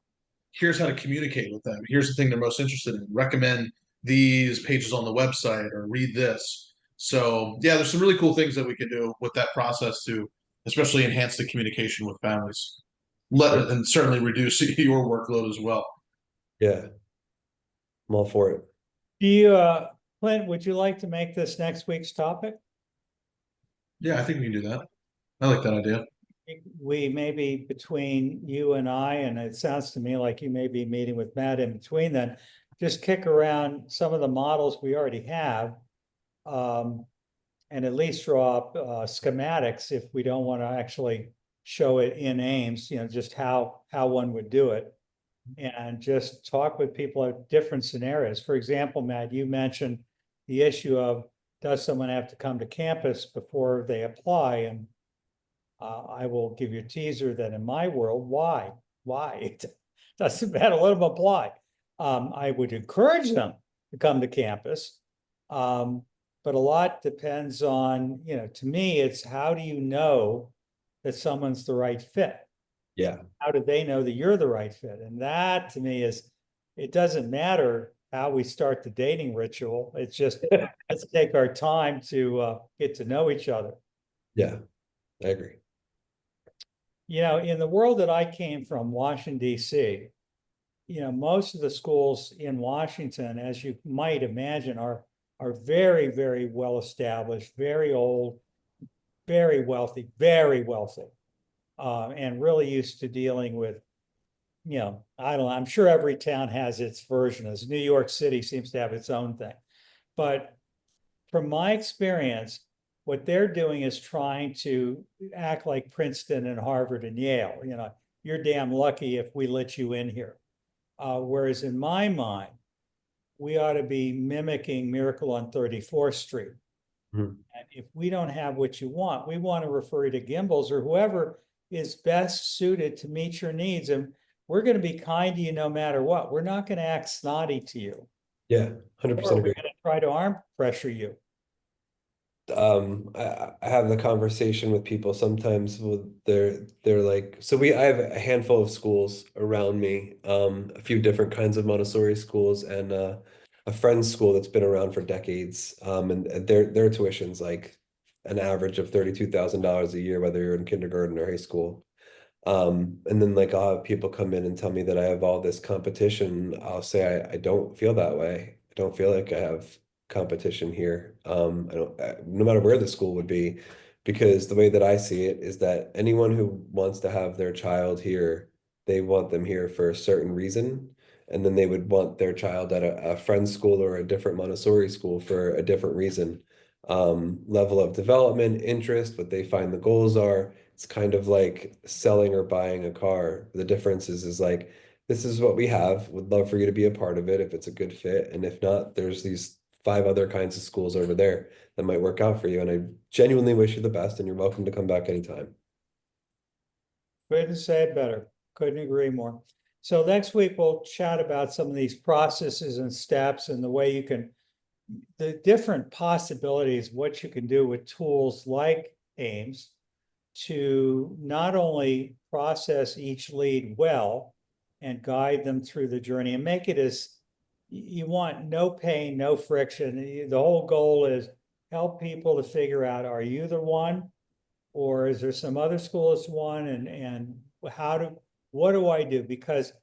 Here's how to communicate with them. Here's the thing they're most interested in. Recommend these pages on the website or read this. So yeah, there's some really cool things that we can do with that process to especially enhance the communication with families. And certainly reduce your workload as well.
Yeah. I'm all for it.
Do you, Clint, would you like to make this next week's topic?
Yeah, I think we can do that. I like that idea.
We maybe between you and I, and it sounds to me like you may be meeting with Matt in between then, just kick around some of the models we already have. And at least draw up schematics if we don't want to actually show it in Ames, you know, just how one would do it. And just talk with people at different scenarios. For example, Matt, you mentioned the issue of, does someone have to come to campus before they apply? And I will give you a teaser that in my world, why? It doesn't matter, let them apply. I would encourage them to come to campus. But a lot depends on, you know, to me, it's how do you know that someone's the right fit?
Yeah.
How do they know that you're the right fit? And that to me is, it doesn't matter how we start the dating ritual. It's just, let's take our time to get to know each other.
Yeah, I agree.
You know, in the world that I came from, Washington, DC, you know, most of the schools in Washington, as you might imagine, are very, very well established, very old, very wealthy, and really used to dealing with, you know, I don't know, I'm sure every town has its version, as New York City seems to have its own thing. But from my experience, what they're doing is trying to act like Princeton and Harvard and Yale. You know, you're damn lucky if we let you in here. Whereas in my mind, we ought to be mimicking Miracle on 34th Street.
Mhm.
And if we don't have what you want, we want to refer you to Gimbels or whoever is best suited to meet your needs. And we're going to be kind to you no matter what. We're not going to act snotty to you.
Yeah,
Or
100%
we're
agree.
going to try to arm pressure you.
I have the conversation with people sometimes with they're like, so I have a handful of schools around me, a few different kinds of Montessori schools and a friend's school that's been around for decades. And their tuition's like an average of $32,000 a year, whether you're in kindergarten or high school. And then like I'll have people come in and tell me that I have all this competition. I'll say I don't feel that way. I don't feel like I have competition here. I don't, no matter where the school would be, because the way that I see it is that anyone who wants to have their child here, they want them here for a certain reason. And then they would want their child at a friend's school or a different Montessori school for a different reason. Level of development, interest, what they find the goals are. It's kind of like selling or buying a car. The difference is like, this is what we have. Would love for you to be a part of it if it's a good fit. And if not, there's these 5 other kinds of schools over there that might work out for you. And I genuinely wish you the best, and you're welcome to come back anytime.
Couldn't say it better. Couldn't agree more. So next week we'll chat about some of these processes and steps and the way you can, the different possibilities, what you can do with tools like AIMS to not only process each lead well and guide them through the journey and make it as you want, no pain, no friction. The whole goal is help people to figure out, are you the one? Or is there some other school that's one? And what do I do? Because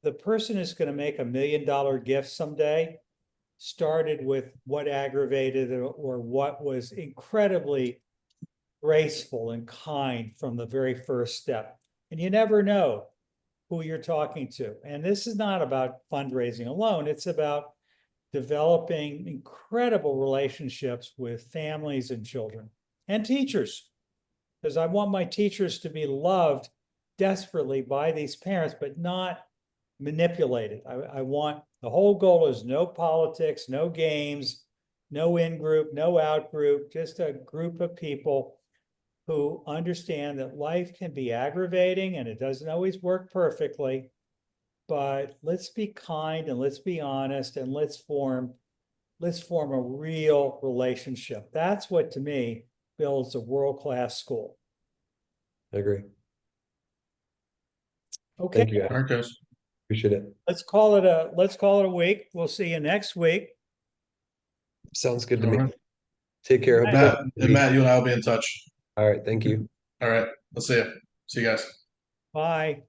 the person is going to make $1 million gift someday started with what aggravated or what was incredibly graceful and kind from the very first step. And you never know who you're talking to. And this is not about fundraising alone. It's about developing incredible relationships with families and children and teachers. Because I want my teachers to be loved desperately by these parents, but not manipulated. I want, the whole goal is no politics, no games, no in-group, no out-group, just a group of people who understand that life can be aggravating and it doesn't always work perfectly, but let's be kind and let's be honest and let's form a real relationship. That's what, to me, builds a world-class school.
I agree.
Okay,
Thank you,
All
guys.
right, guys.
Appreciate it.
let's call it a week. We'll see you next week.
Sounds good to
All
me.
right.
Take care. Hope you
Matt,
have a good
and Matt, you and I will be in touch.
All right. Thank you.
All right. Let's see you. See you guys.
Bye.